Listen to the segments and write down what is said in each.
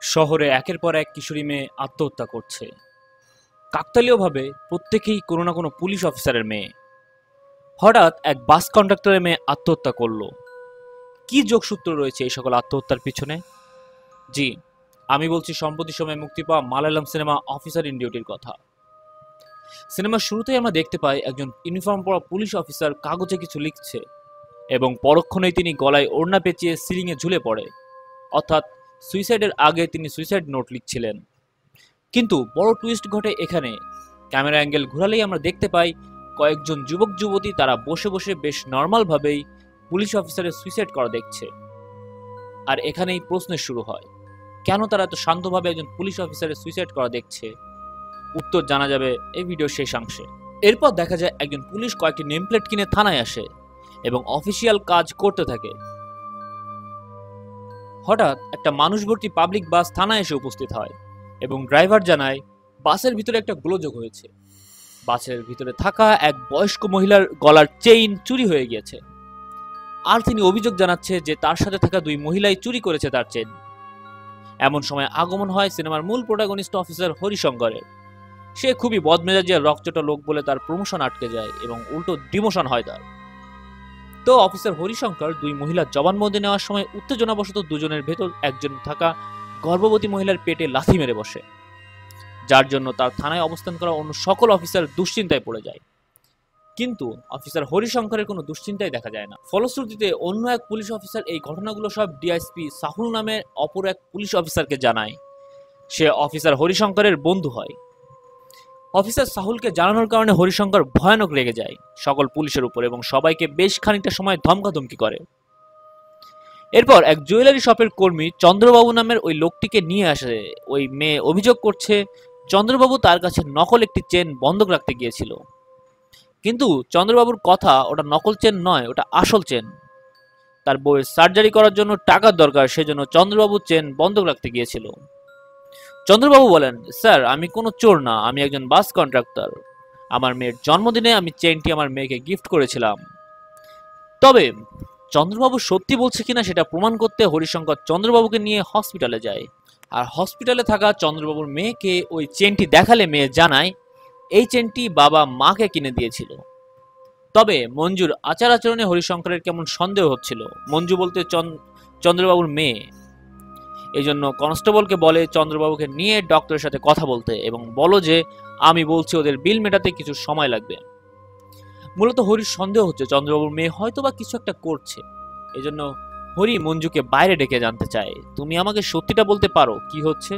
শহরে একের পর এক কিশোরী মেয়ে আত্মহত্যা করছে। কাকতালীয়ভাবে প্রত্যেকেই কোনো না কোনো পুলিশ অফিসারের মেয়ে। হঠাৎ এক বাস কন্ডাক্টরের মেয়ে আত্মহত্যা করলো। কি যোগসূত্র রয়েছে এই সকল আত্মহত্যার পিছনে? জি, আমি বলছি সম্প্রতি সময়ে মুক্তি পাওয়া মালায়ালাম সিনেমা অফিসার ইন ডিউটির কথা। সিনেমার শুরুতেই আমরা দেখতে পাই একজন ইউনিফর্ম পরা পুলিশ অফিসার কাগজে কিছু লিখছে এবং পরক্ষণেই তিনি গলায় ওড়না পেঁচিয়ে সিলিংয়ে ঝুলে পড়ে, অর্থাৎ সুইসাইডের আগে তিনি সুইসাইড নোট লিখছিলেন। কিন্তু বড় টুইস্ট ঘটে এখানে। ক্যামেরা অ্যাঙ্গেল ঘোরালেই আমরা দেখতে পাই কয়েকজন যুবক যুবতী তারা বসে বসে বেশ নর্মালভাবেই পুলিশ অফিসারের সুইসাইড করা দেখছে। আর এখানেই প্রশ্নের শুরু হয়, কেন তারা এত শান্তভাবে একজন পুলিশ অফিসারের সুইসাইড করা দেখছে? উত্তর জানা যাবে এই ভিডিওর শেষাংশে। এরপর দেখা যায় একজন পুলিশ কয়েকটি নেম প্লেট কিনে থানায় আসে এবং অফিসিয়াল কাজ করতে থাকে। হঠাৎ একটা মানুষ ভর্তি পাবলিক বাস থানায় এসে উপস্থিত হয় এবং ড্রাইভার জানায় বাসের ভিতরে একটা গোলযোগ হয়েছে। বাসের ভিতরে থাকা এক বয়স্ক মহিলার গলার চেইন চুরি হয়ে গিয়েছে, আর তিনি অভিযোগ জানাচ্ছে যে তার সাথে থাকা দুই মহিলাই চুরি করেছে তার চেইন। এমন সময় আগমন হয় সিনেমার মূল প্রোটাগনিস্ট অফিসার হরিশঙ্করের। সে খুবই বদমেজাজি আর রকচটা লোক বলে তার প্রমোশন আটকে যায় এবং উল্টো ডিমোশন হয় তার। তো অফিসার হরিশঙ্কর দুই মহিলার জবানবন্দি নেওয়ার সময় উত্তেজনাবশত দুজনের ভেতর একজন থাকা গর্ভবতী মহিলার পেটে লাথি মেরে বসে, যার জন্য তার থানায় অবস্থান করা অন্য সকল অফিসার দুশ্চিন্তায় পড়ে যায়। কিন্তু অফিসার হরিশঙ্করের কোনো দুশ্চিন্তাই দেখা যায় না। ফলশ্রুতিতে অন্য এক পুলিশ অফিসার এই ঘটনাগুলো সব ডিএসপি সাহুল নামে অপর এক পুলিশ অফিসারকে জানায়। সে অফিসার হরিশঙ্করের বন্ধু হয়। অফিসার সাহুলকে জানানোর কারণে হরিশঙ্কর ভয়ানক রেগে যায় সকল পুলিশের উপর এবং সবাইকে বেশ খানিকটা সময় ধমকাধমকি করে। এরপর এক জুয়েলারি শপের কর্মী চন্দ্রবাবু নামের ওই লোকটিকে নিয়ে আসে। ওই মেয়ে অভিযোগ করছে চন্দ্রবাবু তার কাছে নকল একটি চেন বন্ধক রাখতে গিয়েছিল, কিন্তু চন্দ্রবাবুর কথা ওটা নকল চেন নয়, ওটা আসল চেন। তার বউয়ের সার্জারি করার জন্য টাকার দরকার, সেজন্য চন্দ্রবাবু চেন বন্ধক রাখতে গিয়েছিল। চন্দ্রবাবু বলেন, স্যার আমি কোনো চোর না, আমি একজন বাস কন্ট্রাক্টর। আমার মেয়ের জন্মদিনে আমি চেনটি আমার মেয়েকে গিফট করেছিলাম। তবে চন্দ্রবাবু সত্যি বলছে কিনা সেটা প্রমাণ করতে হরিশঙ্কর চন্দ্রবাবুকে নিয়ে হসপিটালে যায়। আর হসপিটালে থাকা চন্দ্রবাবুর মেয়েকে ওই চেনটি দেখালে মেয়ে জানায় এই চেনটি বাবা মাকে কিনে দিয়েছিল। তবে মঞ্জুর আচার আচরণে হরিশঙ্করের কেমন সন্দেহ হচ্ছিল। মঞ্জু বলতে চন্দ্রবাবুর মেয়ে। এই জন্য কনস্টেবলকে বলে চন্দ্রবাবুকে নিয়ে ডক্টরের সাথে কথা বলতে এবং বলো যে আমি বলছি ওদের বিল মেটাতে কিছু সময় লাগবে। মূলত হরির সন্দেহ হচ্ছে চন্দ্রবাবুর মেয়ে হয়তো বা কিছু একটা করছে। এই জন্য হরি মঞ্জুকে বাইরে ডেকে জানতে চায়, তুমি আমাকে সত্যিটা বলতে পারো কি হচ্ছে?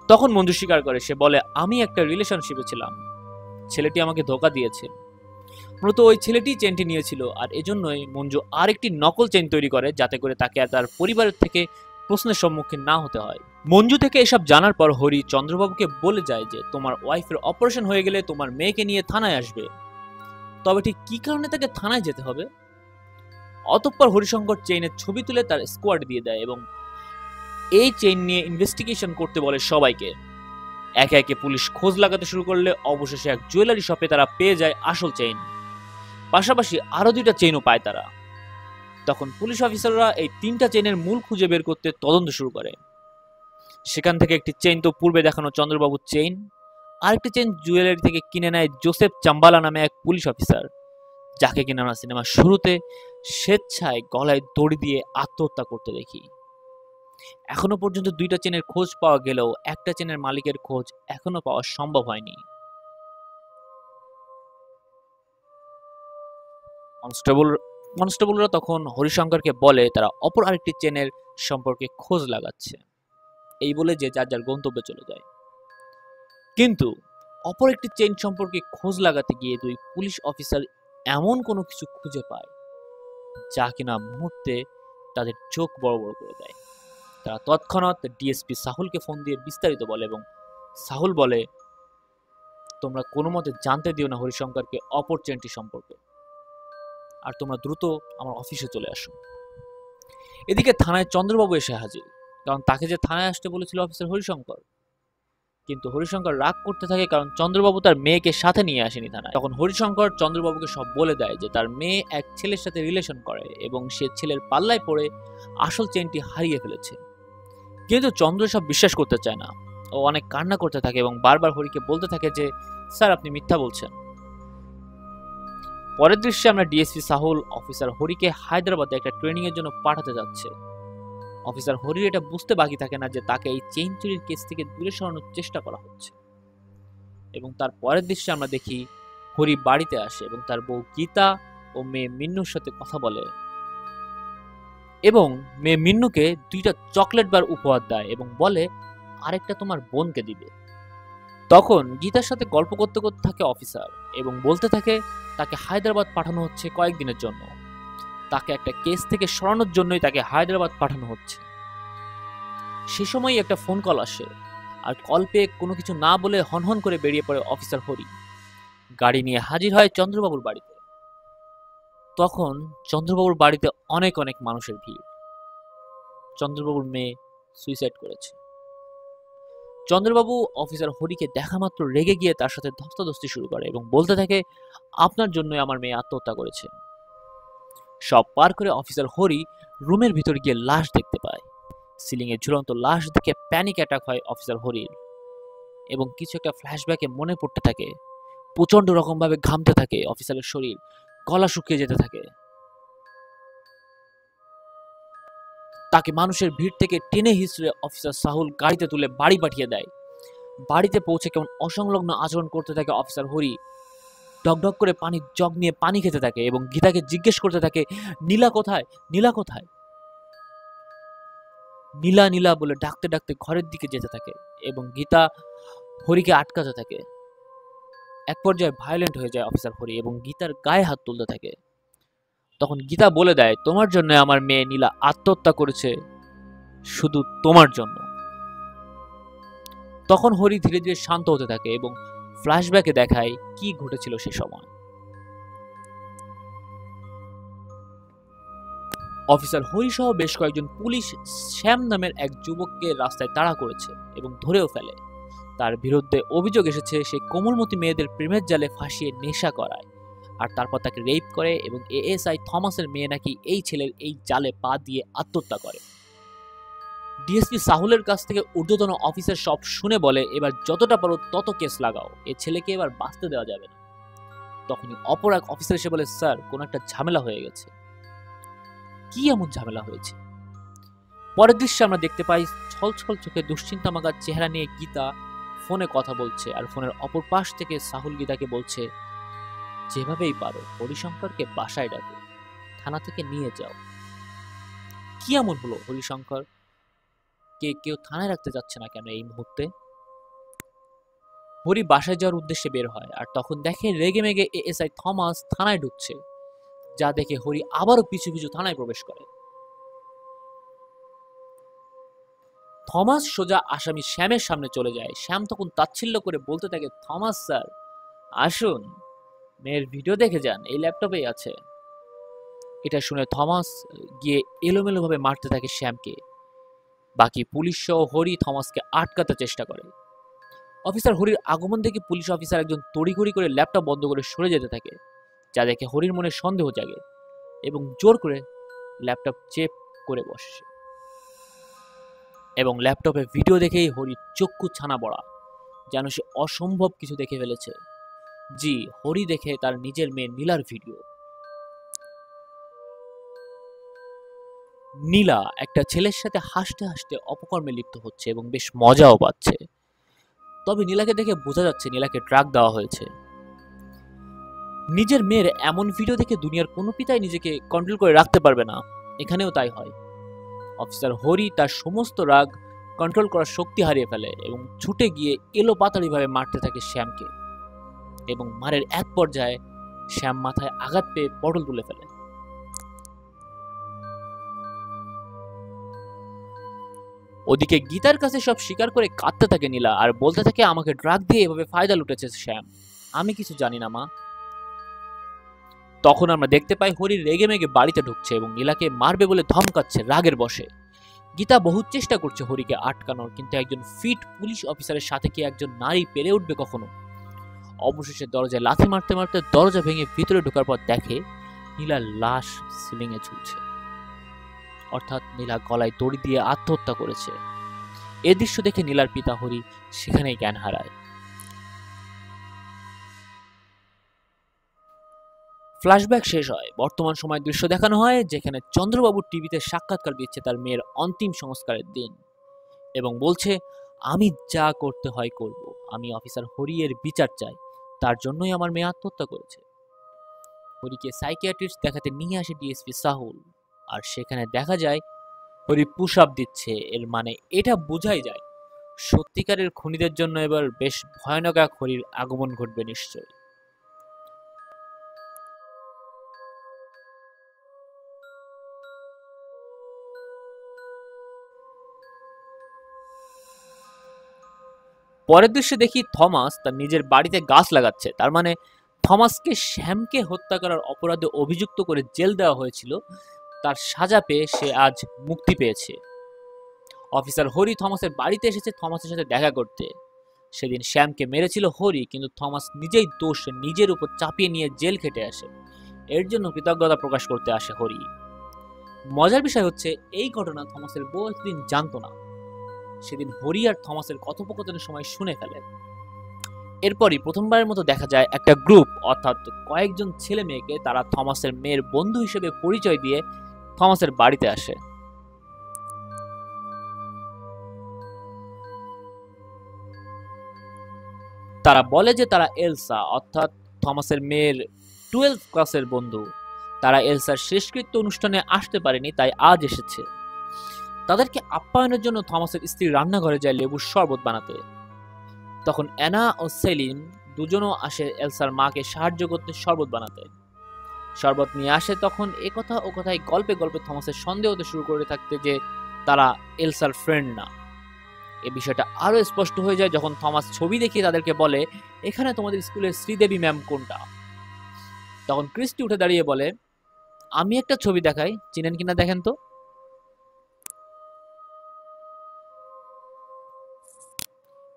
তখন মঞ্জু স্বীকার করে, সে বলে আমি একটা রিলেশনশিপে ছিলাম, ছেলেটি আমাকে ধোকা দিয়েছে। মূলত ওই ছেলেটি চেনটি নিয়েছিল, আর এজন্যই মঞ্জু আরেকটি নকল চেন তৈরি করে যাতে করে তাকে আর তার পরিবারের থেকে প্রশ্নের সম্মুখীন না হতে হয়। মঞ্জু থেকে এসব জানার পর হরি চন্দ্রবাবুকে বলে যায় যে তোমার ওয়াইফের অপারেশন হয়ে গেলে তোমার মেয়েকে নিয়ে থানায় আসবে। তবে ঠিক কি কারণে তাকে থানায় যেতে হবে? অতঃপর হরিশঙ্কর চেইনের ছবি তুলে তার স্কোয়াড দিয়ে দেয় এবং এই চেইন নিয়ে ইনভেস্টিগেশন করতে বলে সবাইকে। একে একে পুলিশ খোঁজ লাগাতে শুরু করলে অবশেষে এক জুয়েলারি শপে তারা পেয়ে যায় আসল চেইন। পাশাপাশি আরো দুইটা চেইনও পায় তারা। তখন পুলিশ অফিসাররা এই তিনটা চেইনের মূল খুঁজে বের করতে তদন্ত শুরু করে। সেখান থেকে একটি চেইন তো পূর্বে দেখানো চন্দ্রবাবুর চেইন, আরেকটি চেইন জুয়েলারি থেকে কিনে নেয় জোসেফ চাম্বালা নামে এক পুলিশ অফিসার, যাকে কিনা আমরা সিনেমার শুরুতে স্বেচ্ছায় গলায় দড়ি দিয়ে আত্মহত্যা করতে দেখি। এখনো পর্যন্ত দুইটা চেনের খোঁজ পাওয়া গেলেও একটা চেনের মালিকের খোঁজ এখনো পাওয়া সম্ভব হয়নি। কনস্টেবলরা তখন হরিশঙ্করকে বলে তারা অপর আরেকটি চেনের সম্পর্কে খোঁজ লাগাচ্ছে। এই বলে যে যার যার গন্তব্যে চলে যায়। কিন্তু অপর একটি চেইন সম্পর্কে খোঁজ লাগাতে গিয়ে দুই পুলিশ অফিসার এমন কোনো কিছু খুঁজে পায় যা কিনা মুহূর্তে তাদের চোখ বড় বড় করে দেয়। তারা তৎক্ষণাৎ ডিএসপি সাহুলকে ফোন দিয়ে বিস্তারিত বলে এবং সাহুল বলে তোমরা কোনো মতে জানতে দিও না হরিশঙ্করকে অপর চেনটি সম্পর্কে, আর তোমরা দ্রুত আমার অফিসে চলে আসো। এদিকে থানায় চন্দ্রবাবু এসে হাজির, কারণ তাকে যে থানায় আসতে বলেছিল অফিসার হরিশঙ্কর। কিন্তু হরিশঙ্কর রাগ করতে থাকে কারণ চন্দ্রবাবু তার মেয়েকে সাথে নিয়ে আসেনি থানায়। তখন হরিশঙ্কর চন্দ্রবাবুকে সব বলে দেয় যে তার মেয়ে এক ছেলের সাথে রিলেশন করে এবং সে ছেলের পাল্লায় পড়ে আসল চেনটি হারিয়ে ফেলেছে। কিন্তু চন্দ্র সব বিশ্বাস করতে চায় না। ও অনেক কান্না করতে থাকে এবং বারবার হরিকে বলতে থাকে যে স্যার আপনি মিথ্যা বলছেন। পরের দৃশ্যে আমরা ডিএসপি সাহুল অফিসার হরিকে হায়দ্রাবাদে একটা ট্রেনিং এর জন্য পাঠাতে যাচ্ছে। অফিসার হরির এটা বুঝতে বাকি থাকে না যে তাকে এই চেইন চুরির কেস থেকে দূরে সরানোর চেষ্টা করা হচ্ছে। এবং তার পরের দৃশ্যে আমরা দেখি হরি বাড়িতে আসে এবং তার বউ গীতা ও মেয়ে মিন্নুর সাথে কথা বলে এবং মেয়ে মিন্নুকে 2টা চকলেট বার উপহার দেয় এবং বলে আরেকটা তোমার বোনকে দিবে। তখন গীতার সাথে গল্প করতে করতে থাকে অফিসার এবং বলতে থাকে তাকে হায়দ্রাবাদ পাঠানো হচ্ছে কয়েকদিনের জন্য। তাকে একটা কেস থেকে সরানোর জন্যই তাকে হায়দ্রাবাদ পাঠানো হচ্ছে। সে সময় একটা ফোন কল আসে আর কল পেয়ে কোনো কিছু না বলে হনহন করে বেরিয়ে পড়ে অফিসার হরি। গাড়ি নিয়ে হাজির হয় চন্দ্রবাবুর বাড়িতে। তখন চন্দ্রবাবুর বাড়িতে অনেক অনেক মানুষের ভিড়। চন্দ্রবাবুর মেয়ে সুইসাইড করেছে। চন্দ্রবাবু অফিসার হরিকে দেখা মাত্র রেগে গিয়ে তার সাথে ধস্তাধস্তি শুরু করে এবং বলতে থাকে আপনার জন্যই আমার মেয়ে আত্মহত্যা করেছে। সব পার করে অফিসার হরি রুমের ভিতর গিয়ে লাশ দেখতে পায়। সিলিং এ ঝুলন্ত লাশ দেখে প্যানিক অ্যাটাক হয় অফিসার হরির এবং কিছু একটা ফ্ল্যাশব্যাকে মনে পড়তে থাকে। প্রচন্ড রকম ভাবে ঘামতে থাকে অফিসারের শরীর, গলা শুকিয়ে যেতে থাকে। তাকে মানুষের ভিড় থেকে টেনে হিঁচড়ে অফিসার সাহুল গাড়িতে তুলে বাড়ি পাঠিয়ে দেয়। বাড়িতে পৌঁছে কেমন অসংলগ্ন আচরণ করতে থাকে অফিসার হরি। ডকডক করে পানির জগ নিয়ে পানি খেতে থাকে এবং গীতাকে জিজ্ঞেস করতে থাকে নীলা কোথায়, নীলা কোথায়। নীলা নীলা বলে ডাকতে ডাকতে ঘরের দিকে যেতে থাকে এবং গীতা হরিকে আটকাতে থাকে। এক পর্যায়ে ভায়োলেন্ট হয়ে যায় অফিসার হরি এবং গীতার গায়ে হাত তুলতে থাকে। তখন গীতা বলে দেয় তোমার জন্য আমার মেয়ে নীলা আত্মহত্যা করেছে, শুধু তোমার জন্য। তখন হরি ধীরে ধীরে শান্ত হতে থাকে এবং ফ্ল্যাশব্যাকে দেখায় কি ঘটেছিল সে সময়। অফিসার হরি সহ বেশ কয়েকজন পুলিশ শ্যাম নামের এক যুবককে রাস্তায় তাড়া করেছে এবং ধরেও ফেলে। তার বিরুদ্ধে অভিযোগ এসেছে সে কোমলমতি মেয়েদের প্রেমের জালে ফাঁসিয়ে নেশা করায় আর তারপর তাকে রেপ করে এবং এএসআই থমাসের মেয়ে নাকি এই ছেলের এই জালে পা দিয়ে আত্মহত্যা করে। ডিএসপি সাহুলের কাছ থেকে ঊর্ধ্বতন অফিসার সব শুনে বলে এবার যতটা পারো তত কেস লাগাও, এ ছেলেকে এবার বাঁচতে দেওয়া যাবে না। তখনই অপর এক অফিসার এসে বলে স্যার কোন একটা ঝামেলা হয়ে গেছে। কি এমন ঝামেলা হয়েছে? পরের দৃশ্যে আমরা দেখতে পাই ছলছল চোখে দুশ্চিন্তা মাগার চেহারা নিয়ে গীতা ফোনে কথা বলছে আর ফোনের অপর পাশ থেকে সাহুল গীতাকে বলছে যেভাবেই পারো হরিশঙ্করকে বাসায় ডাকো, থানা থেকে নিয়ে যাও। কি এমন হলো হরিশঙ্কর কেউ থানায় রাখতে যাচ্ছে না কেন এই মুহূর্তে? হরি বাসায় যাওয়ার উদ্দেশ্যে বের হয় আর তখন দেখে রেগে মেগে এএসআই থমাস থানায় ঢুকছে, যা দেখে হরি আবারও পিছু পিছু থানায় প্রবেশ করে। থমাস সোজা আসামি শ্যামের সামনে চলে যায়। শ্যাম তখন তাচ্ছিল্য করে বলতে থাকে থমাস স্যার আসুন, মেয়ের ভিডিও দেখে যান, এই ল্যাপটপেই আছে। এটা শুনে থমাস গিয়ে এলোমেলো ভাবে মারতে থাকে শ্যামকে। বাকি পুলিশ সহ হরি থমাসকে আটকাতে চেষ্টা করে। অফিসার হরির আগমন দেখে পুলিশ অফিসার একজন তড়িঘড়ি করে ল্যাপটপ বন্ধ করে সরে যেতে থাকে, যা দেখে হরির মনে সন্দেহ জাগে এবং জোর করে ল্যাপটপ চেপ করে বসে এবং ল্যাপটপে ভিডিও দেখেই হরির চক্ষু ছানা বড়া, যেন সে অসম্ভব কিছু দেখে ফেলেছে। জি, হরি দেখে তার নিজের মেয়ে নীলার ভিডিও। নীলা একটা ছেলের সাথে হাসতে হাসতে অপকর্মে লিপ্ত হচ্ছে এবং বেশ মজাও পাচ্ছে। তবে নীলাকে দেখে বোঝা যাচ্ছে নীলাকে ড্রাগ দেওয়া হয়েছে। নিজের মেয়ের এমন ভিডিও দেখে দুনিয়ার কোনো পিতাই নিজেকে কন্ট্রোল করে রাখতে পারবে না, এখানেও তাই হয়। অফিসার হরি তার সমস্ত রাগ কন্ট্রোল করার শক্তি হারিয়ে ফেলে এবং ছুটে গিয়ে এলোপাতাড়িভাবে মারতে থাকে শ্যামকে এবং মারের এক পর্যায়ে শ্যাম মাথায় আঘাত পেয়ে পটল তুলে ফেলে। ওদিকে গীতার কাছে সব স্বীকার করে কাঁদতে থাকে নীলা আর বলতে থাকে আমাকে ড্রাগ দিয়ে এভাবে ফায়দা লুটেছে শ্যাম, আমি কিছু জানি না মা। তখন আমরা দেখতে পাই হরি রেগে মেগে বাড়িতে ঢুকছে এবং নীলাকে মারবে বলে ধমকাচ্ছে রাগের বশে। গীতা বহু চেষ্টা করছে হরিকে আটকানোর, কিন্তু একজন ফিট পুলিশ অফিসারের সাথে কি একজন নারী পেরে উঠবে কখনো? অবশেষে দরজায় লাথি মারতে মারতে দরজা ভেঙে ভিতরে ঢোকার পর দেখে নীলার লাশ সিলিং এ ঝুলছে, অর্থাৎ নীলা গলায় দড়ি দিয়ে আত্মহত্যা করেছে। এ দৃশ্য দেখে নীলার পিতা হরি সেখানেই জ্ঞান হারায়। ফ্ল্যাশব্যাক শেষ হয়, বর্তমান সময়ের দৃশ্য দেখানো হয় যেখানে চন্দ্রবাবু টিভিতে সাক্ষাৎকার দিচ্ছে তার মেয়ের অন্তিম সংস্কারের দিন এবং বলছে, আমি যা করতে হয় করব, আমি অফিসার হরি এর বিচার চাই, তার জন্যই আমার মেয়ে আত্মহত্যা করেছে। হরিকে সাইকিয়াট্রিস্ট দেখাতে নিয়ে আসে ডিএসপি সাহুল, আর সেখানে দেখা যায় হরি পুশ আপ দিচ্ছে। এর মানে এটা বোঝাই যায় সত্যিকারের খুনিদের জন্য এবার বেশ ভয়ানক এক হরির আগমন ঘটবে নিশ্চয়। পরের দৃশ্যে দেখি থমাস তার নিজের বাড়িতে গাছ লাগাচ্ছে। তার মানে থমাসকে শ্যামকে হত্যা করার অপরাধে অভিযুক্ত করে জেল দেওয়া হয়েছিল, তার সাজা পেয়ে সে আজ মুক্তি পেয়েছে। অফিসার হরি থমাসের বাড়িতে এসেছে থমাসের সাথে দেখা করতে। সেদিন শ্যামকে মেরেছিল হরি, কিন্তু থমাস নিজেই দোষ নিজের উপর চাপিয়ে নিয়ে জেল খেটে আসে। এর জন্য কৃতজ্ঞতা প্রকাশ করতে আসে হরি। মজার বিষয় হচ্ছে এই ঘটনা থমাসের বউ এতদিন জানতো না। সেদিন হরি আর থমাসের কথোপকথনের সময় শুনে ফেলে। এরপরই প্রথমবারের মতো দেখা যায় একটা গ্রুপ, অর্থাৎ কয়েকজন ছেলে মেয়েকে, তারা থমাসের মেয়ের বন্ধু হিসেবে পরিচয় দিয়ে থমাসের বাড়িতে আসে। তারা বলে যে তারা এলসা, অর্থাৎ থমাসের মেয়ের 12 ক্লাসের বন্ধু। তারা এলসার শেষকৃত্য অনুষ্ঠানে আসতে পারেনি, তাই আজ এসেছে। তাদেরকে আপ্যায়নের জন্য থমাসের স্ত্রী রান্নাঘরে যায় লেবুর শরবত বানাতে। তখন অ্যানা ও সেলিম দুজনও আসে এলসার মাকে সাহায্য করতে শরবত বানাতে। শরবত নিয়ে আসে, তখন এ কথা ও কথায় গল্পে গল্পে থমাসের সন্দেহ হতে শুরু করে থাকতে যে তারা এলসার ফ্রেন্ড না। এই বিষয়টা আরো স্পষ্ট হয়ে যায় যখন থমাস ছবি দেখিয়ে তাদেরকে বলে, এখানে তোমাদের স্কুলের শ্রীদেবী ম্যাম কোনটা? তখন ক্রিস্টি উঠে দাঁড়িয়ে বলে, আমি একটা ছবি দেখাই, চিনেন কিনা দেখেন তো।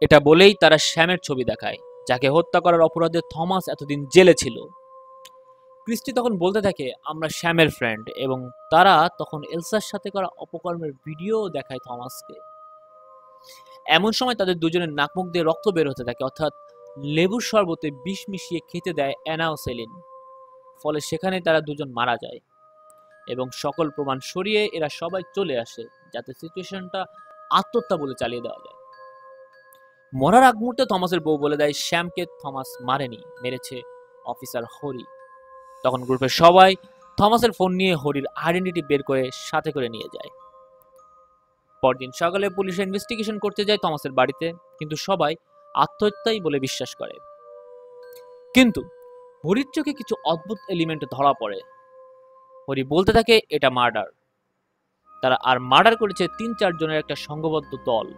এটা বলেই তারা শ্যামের ছবি দেখায়, যাকে হত্যা করার অপরাধে থমাস এতদিন জেলে ছিল। ক্রিস্টি তখন বলতে থাকে, আমরা শ্যামের ফ্রেন্ড, এবং তারা তখন এলসার সাথে করা অপকর্মের ভিডিও দেখায় থমাসকে। এমন সময় তাদের দুজনের নাকমুখ দিয়ে রক্ত বের হতে থাকে, অর্থাৎ লেবুর শরবতে বিষ মিশিয়ে খেতে দেয় অ্যানা ও সেলিন। ফলে সেখানে তারা দুজন মারা যায় এবং সকল প্রমাণ সরিয়ে এরা সবাই চলে আসে, যাতে সিচুয়েশনটা আত্মহত্যা বলে চালিয়ে দেওয়া যায়। মরার আগ মুহূর্তে থমাসের বউ বলে দেয় শ্যামকে থমাস মারেনি, মেরেছে অফিসার হরি। তখন গ্রুপের সবাই থমাসের ফোন নিয়ে হরির আইডেন্টিটি বের করে সাথে করে নিয়ে যায়। পরদিন সকালে পুলিশ ইনভেস্টিগেশন করতে যায় থমাসের বাড়িতে, কিন্তু সবাই আত্মহত্যাই বলে বিশ্বাস করে। কিন্তু হরির চোখে কিছু অদ্ভুত এলিমেন্ট ধরা পড়ে। হরি বলতে থাকে এটা মার্ডার। তারা আর মার্ডার করেছে 3-4 জনের একটা সংঘবদ্ধ দল।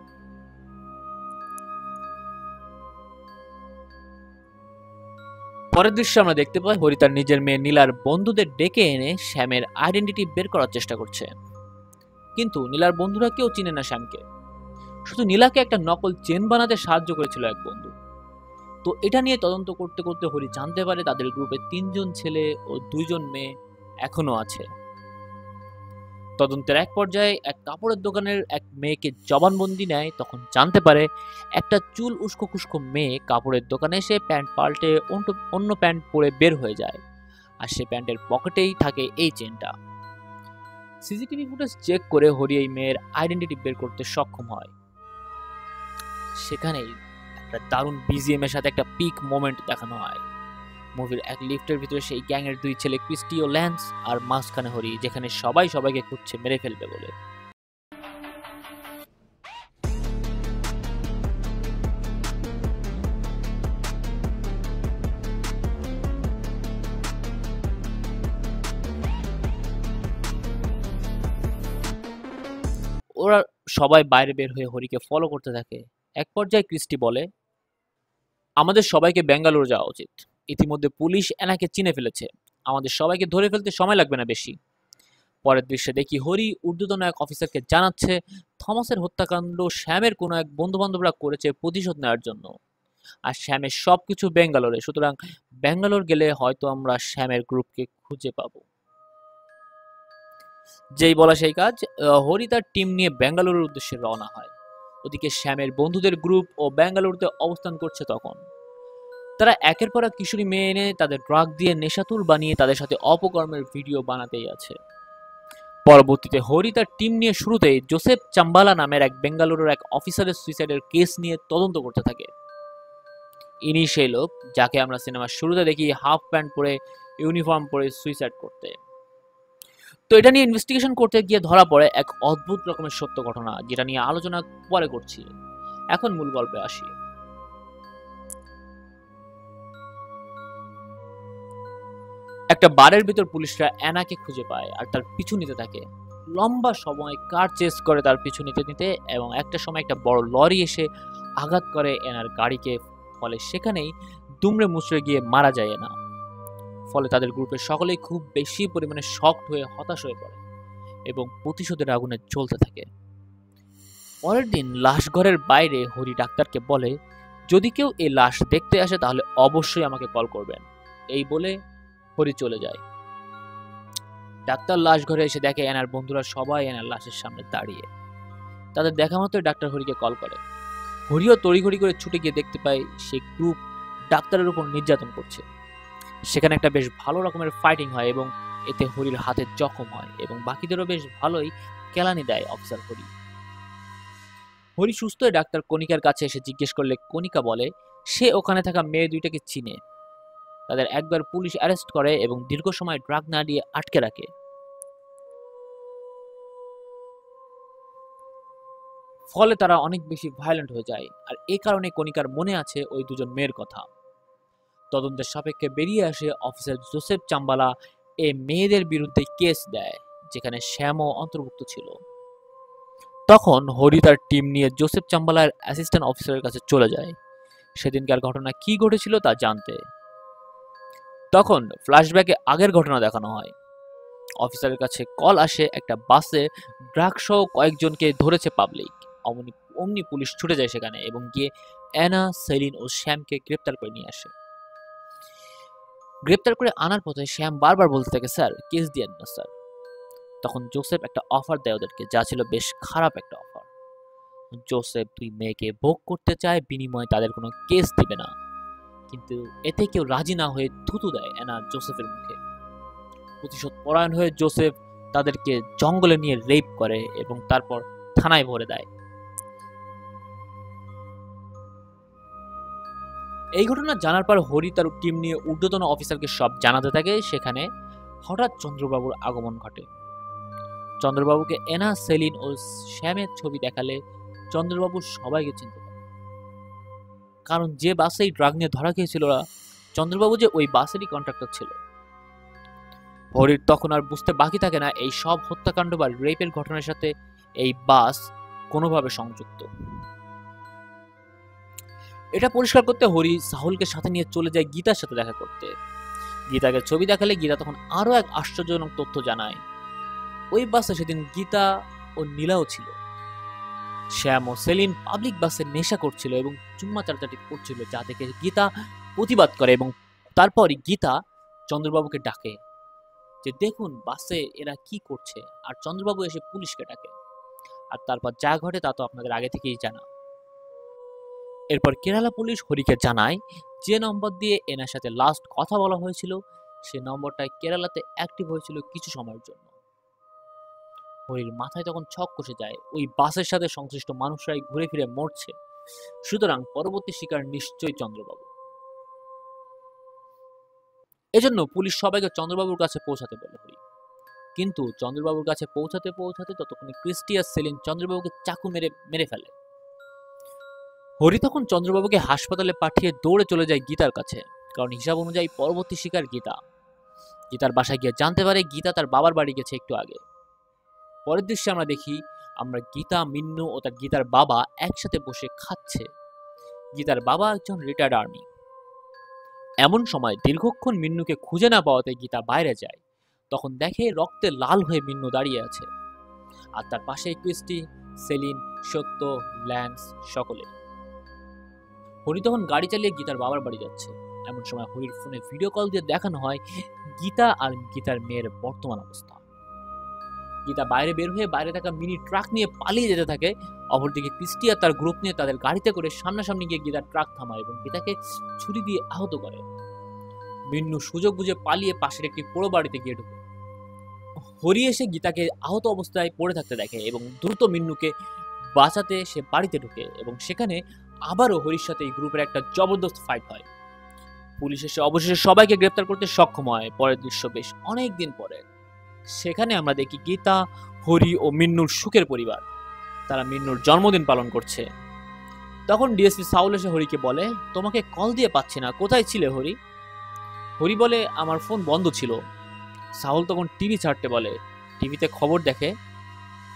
পরের দৃশ্যে আমরা দেখতে পাই হরি তার নিজের মেয়ে নীলার বন্ধুদের ডেকে এনে শ্যামের আইডেন্টিটি বের করার চেষ্টা করছে, কিন্তু নীলার বন্ধুরা কেউ চিনে না শ্যামকে। শুধু নীলাকে একটা নকল চেন বানাতে সাহায্য করেছিল এক বন্ধু। তো এটা নিয়ে তদন্ত করতে করতে হরি জানতে পারে তাদের গ্রুপে 3 জন ছেলে ও 2 জন মেয়ে এখনো আছে। তদন্তের এক পর্যায়ে এক কাপড়ের দোকানের এক মেয়েকে জবানবন্দি নেয়, তখন জানতে পারে একটা চুল উস্কো খুস্কো মেয়ে কাপড়ের দোকানে এসে প্যান্ট পাল্টে অন্য প্যান্ট পরে বের হয়ে যায়, আর সে প্যান্টের পকেটেই থাকে এই চেনটা। সিসিটিভি ফুটেজ চেক করে হরি এই মেয়ের আইডেন্টিটি বের করতে সক্ষম হয়। সেখানেই একটা দারুণ বিজিএম এর সাথে একটা পিক মোমেন্ট দেখানো হয়। মুভির এক লিফটের ভিতরে সেই গ্যাং এর 2 ছেলে ক্রিস্টি ও ল্যান্স, আর মাঝখানে হরি, যেখানে সবাই সবাইকে খুঁজছে মেরে ফেলবে বলে। ওরা সবাই বাইরে বের হয়ে হরিকে ফলো করতে থাকে। এক পর্যায়ে ক্রিস্টি বলে, আমাদের সবাইকে ব্যাঙ্গালোর যাওয়া উচিত। ইতিমধ্যে পুলিশ এনাকে চিনে ফেলেছে, আমাদের সবাইকে ধরে ফেলতে সময় লাগবে না বেশি। পরের দৃশ্যে দেখি হরি ঊর্ধ্বতন এক অফিসারকে জানাচ্ছে থমাসের হত্যাকাণ্ড শ্যামের কোনো এক বন্ধু বান্ধবরা করেছে প্রতিশোধ নেওয়ার জন্য, আর শ্যামের সবকিছু বেঙ্গালোরে, সুতরাং ব্যাঙ্গালোর গেলে হয়তো আমরা শ্যামের গ্রুপকে খুঁজে পাবো। যেই বলা সেই কাজ, হরি তার টিম নিয়ে ব্যাঙ্গালোরের উদ্দেশ্যে রওনা হয়। ওদিকে শ্যামের বন্ধুদের গ্রুপ ও বেঙ্গালুরুতে অবস্থান করছে তখন। তারা একের পর এক কিশোরী মেয়ে এনে তাদের ড্রাগ দিয়ে নেশাতুর বানিয়ে তাদের সাথে অপকর্মের ভিডিও বানাতেই আছে। পরবর্তীতে হরি তার টিম নিয়ে শুরুতেই জোসেফ চাম্বালা নামের এক বেঙ্গালুরুর এক অফিসারের সুইসাইডের কেস নিয়ে তদন্ত করতে থাকে। ইনি সেই লোক যাকে আমরা সিনেমার শুরুতে দেখি হাফ প্যান্ট পরে, ইউনিফর্ম পরে সুইসাইড করতে। তো এটা নিয়ে ইনভেস্টিগেশন করতে গিয়ে ধরা পড়ে এক অদ্ভুত রকমের সত্য ঘটনা, যেটা নিয়ে আলোচনা পরে করছি। এখন মূল গল্পে আসি। একটা বারের ভিতর পুলিশরা অ্যানাকে খুঁজে পায় আর তার পিছু নিতে থাকে। লম্বা সময় কার চেস করে তার পিছু নিতে নিতে, এবং একটা সময় একটা বড় লরি এসে আঘাত করে এনার গাড়িকে। ফলে সেখানেই দুমড়ে মুচড়ে গিয়ে মারা যায় এনা। ফলে তাদের গ্রুপের সকলেই খুব বেশি পরিমাণে শকড হয়ে হতাশ হয়ে পড়ে এবং প্রতিশোধের আগুনে জ্বলতে থাকে। পরের দিন লাশ ঘরের বাইরে হরি ডাক্তারকে বলে, যদি কেউ এই লাশ দেখতে আসে তাহলে অবশ্যই আমাকে কল করবেন। এই বলে হরি চলে যায়। ডাক্তার লাশ ঘরে এসে দেখে এনার বন্ধুরা সবাই এনার লাশের সামনে দাঁড়িয়ে। তাদের দেখা মাত্রই ডাক্তার হরিকে কল করে। হরিও তড়িঘড়ি করে ছুটে গিয়ে দেখতে পায় সেই গ্রুপ ডাক্তারের উপর নির্যাতন করছে। সেখানে একটা বেশ ভালো রকমের ফাইটিং হয় এবং এতে হরির হাতে জখম হয় এবং বাকিদেরও বেশ ভালোই কেলানি দেয় অফিসার হরি। হরি সুস্থ হয়ে ডাক্তার কণিকার কাছে এসে জিজ্ঞেস করলে কণিকা বলে সে ওখানে থাকা মেয়ে দুইটাকে চিনে। তাদের একবার পুলিশ অ্যারেস্ট করে এবং দীর্ঘ সময় ড্রাগ না দিয়ে আটকে রাখে। ফলে তারা অনেক বেশি ভায়োলেন্ট হয়ে যায়, আর এই কারণে কণিকার মনে আছে ওই দুজন মেয়ের কথা। তদন্তের সাপেক্ষে বেরিয়ে আসে অফিসার জোসেফ চাম্বালা এই মেয়েদের বিরুদ্ধে কেস দেয়, যেখানে শ্যামও অন্তর্ভুক্ত ছিল। তখন হরি তার টিম নিয়ে জোসেফ চাম্বালার অ্যাসিস্ট্যান্ট অফিসারের কাছে চলে যায় সেদিনকার ঘটনা কি ঘটেছিল তা জানতে। তখন ফ্ল্যাশব্যাকে আগের ঘটনা দেখানো হয়। অফিসারের কাছে কল আসে একটা বাসে ড্রাগ সহ কয়েকজনকে ধরেছে পাবলিক। অমনি পুলিশ ছুটে যায় সেখানে এবং গিয়ে অ্যানা, সেলিন ও শ্যামকে গ্রেপ্তার করে নিয়ে আসে। গ্রেপ্তার করে আনার পথে শ্যাম বারবার বলতে থাকে, স্যার কেস দিয়েন না স্যার। তখন জোসেফ একটা অফার দেয় ওদেরকে, যা ছিল বেশ খারাপ একটা অফার। জোসেফ দুই মেয়েকে ভোগ করতে চায়, বিনিময়ে তাদের কোনো কেস দিবে না। কিন্তু এতে কেউ রাজি না হয়ে থুতু দেয় অ্যানা জোসেফের মুখে। প্রতিশোধ পরায়ণ হয়ে জোসেফ তাদেরকে জঙ্গলে নিয়ে রেপ করে এবং তারপর থানায় ভরে দেয়। এই ঘটনা জানার পর হরি তার টিম নিয়ে ঊর্ধ্বতন অফিসারকে সব জানাতে থাকে। সেখানে হঠাৎ চন্দ্রবাবুর আগমন ঘটে। চন্দ্রবাবুকে এনা, সেলিন ও শ্যামের ছবি দেখালে চন্দ্রবাবু সবাইকে চিনতে পারে, কারণ যে বাসেই ড্রাগ নিয়ে ধরা খেয়েছিল চন্দ্রবাবু যে ওই বাসেরই কন্ট্রাক্টর ছিল। হরির তখন আর বুঝতে বাকি থাকে না এই সব হত্যাকাণ্ড বা রেপের ঘটনার সাথে এই বাস কোনোভাবে সংযুক্ত। এটা পরিষ্কার করতে হরি সাহুলকে সাথে নিয়ে চলে যায় গীতার সাথে দেখা করতে। গীতাকে ছবি দেখালে গীতা তখন আরো এক আশ্চর্যজনক তথ্য জানায়। ওই বাসে সেদিন গীতা ও নীলাও ছিল। শ্যাম ও সেলিন পাবলিক বাসে নেশা করছিল এবং চুম্মা চাটাচাটি করছিল, যা দেখে গীতা প্রতিবাদ করে এবং তারপরই গীতা চন্দ্রবাবুকে ডাকে যে দেখুন বাসে এরা কি করছে, আর চন্দ্রবাবু এসে পুলিশকে ডাকে। আর তারপর যা ঘটে তা তো আপনাদের আগে থেকেই জানা। এরপর কেরালা পুলিশ হরিকে জানায় যে নম্বর দিয়ে এনার সাথে লাস্ট কথা বলা হয়েছিল সে নম্বরটা কেরালাতে অ্যাক্টিভ হয়েছিল কিছু সময়ের জন্য। হরির মাথায় তখন ছক কষে যায়, ওই বাসের সাথে সংশ্লিষ্ট মানুষরাই ঘুরে ফিরে মরছে, সুতরাং পরবর্তী শিকার নিশ্চয়ই চন্দ্রবাবু। এজন্য পুলিশ সবাইকে চন্দ্রবাবুর কাছে পৌঁছাতে বলে হরি। কিন্তু চন্দ্রবাবুর কাছে পৌঁছাতে পৌঁছাতে ততক্ষণে ক্রিস্টি আর সেলিন চন্দ্রবাবুকে চাকু মেরে ফেলে। হরি তখন চন্দ্রবাবুকে হাসপাতালে পাঠিয়ে দৌড়ে চলে যায় গীতার কাছে, কারণ হিসাব অনুযায়ী পরবর্তী শিকার গীতা। গীতার বাসায় গিয়ে জানতে পারে গীতা তার বাবার বাড়ি গেছে একটু আগে। পরের দৃশ্যে আমরা দেখি গীতা, মিন্নু ও তার গীতার বাবা একসাথে বসে খাচ্ছে। গীতার বাবা একজন রিটায়ার্ড আর্মি। এমন সময় দীর্ঘক্ষণ মিন্নুকে খুঁজে না পাওয়াতে গীতা বাইরে যায়। তখন দেখে রক্তে লাল হয়ে মিন্নু দাঁড়িয়ে আছে, আর তার পাশে ক্রিস্টি, সেলিন, সত্য, ল্যান্স সকলে। হরি তখন গাড়ি চালিয়ে গীতার বাবার বাড়ি যাচ্ছে। এমন সময় হরির ফোনে ভিডিও কল দিয়ে দেখানো হয় গীতা আর গীতার মেয়ের বর্তমান অবস্থা। গীতা বাইরে বের হয়ে বাইরে থাকা মিনি ট্রাক নিয়ে পালিয়ে যেতে থাকে। অপরদিকে ক্রিস্টি আর তার গ্রুপ নিয়ে তাদের গাড়িতে করে সামনাসামনি গিয়ে গীতার ট্রাক থামায় এবং গীতাকে ছুরি দিয়ে আহত করে। মিন্নু সুযোগ বুঝে পালিয়ে পাশের একটি পোড়ো বাড়িতে গিয়ে ঢুকে। হরি এসে গীতাকে আহত অবস্থায় পড়ে থাকতে দেখে এবং দ্রুত মিন্নুকে বাঁচাতে সে বাড়িতে ঢুকে এবং সেখানে আবারও হরির সাথে এই গ্রুপের একটা জবরদস্ত ফাইট হয়। পুলিশ এসে অবশেষে সবাইকে গ্রেপ্তার করতে সক্ষম হয়। পরের দৃশ্য বেশ অনেক দিন পরে। সেখানে আমরা দেখি গীতা, হরি ও মিন্নুর সুখের পরিবার। তারা মিন্নুর জন্মদিন পালন করছে। তখন ডিএসপি সাউল এসে হরিকে বলে, তোমাকে কল দিয়ে পাচ্ছি না, কোথায় ছিলে হরি? হরি বলে, আমার ফোন বন্ধ ছিল। সাউল তখন টিভি ছাড়তে বলে। টিভিতে খবর দেখে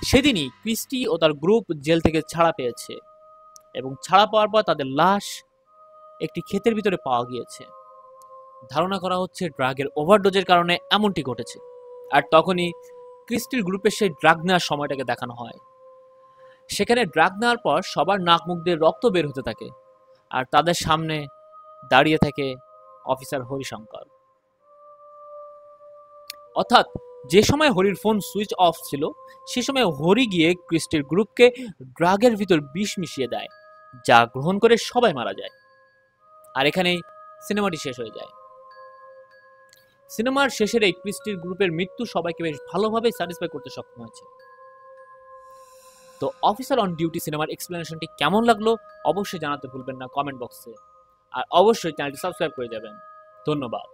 সেদিনই ক্রিস্টি ও তার গ্রুপ জেল থেকে ছাড়া পেয়েছে এবং ছাড়া পাওয়ার পর তাদের লাশ একটি ক্ষেতের ভিতরে পাওয়া গিয়েছে। ধারণা করা হচ্ছে ড্রাগের ওভারডোজের কারণে এমনটি ঘটেছে। আর তখনই ক্রিস্টির গ্রুপের সেই ড্রাগ নেওয়ার সময়টাকে দেখানো হয়। সেখানে ড্রাগ নেওয়ার পর সবার নাক মুখ দিয়ে রক্ত বের হতে থাকে আর তাদের সামনে দাঁড়িয়ে থাকে অফিসার হরিশঙ্কর। অর্থাৎ যে সময় হরির ফোন সুইচ অফ ছিল সে সময় হরি গিয়ে ক্রিস্টির গ্রুপকে ড্রাগের ভিতর বিষ মিশিয়ে দেয়, যা গ্রহণ করে সবাই মারা যায়। আর এখানেই সিনেমাটি শেষ হয়ে যায়। সিনেমার শেষের এই ক্রিস্টির গ্রুপের মৃত্যু সবাইকে বেশ ভালোভাবে স্যাটিসফাই করতে সক্ষম হয়েছে। তো অফিসার অন ডিউটি সিনেমার এক্সপ্লেনেশনটি কেমন লাগলো অবশ্যই জানাতে ভুলবেন না কমেন্ট বক্সে। আর অবশ্যই চ্যানেলটি সাবস্ক্রাইব করে যাবেন। ধন্যবাদ।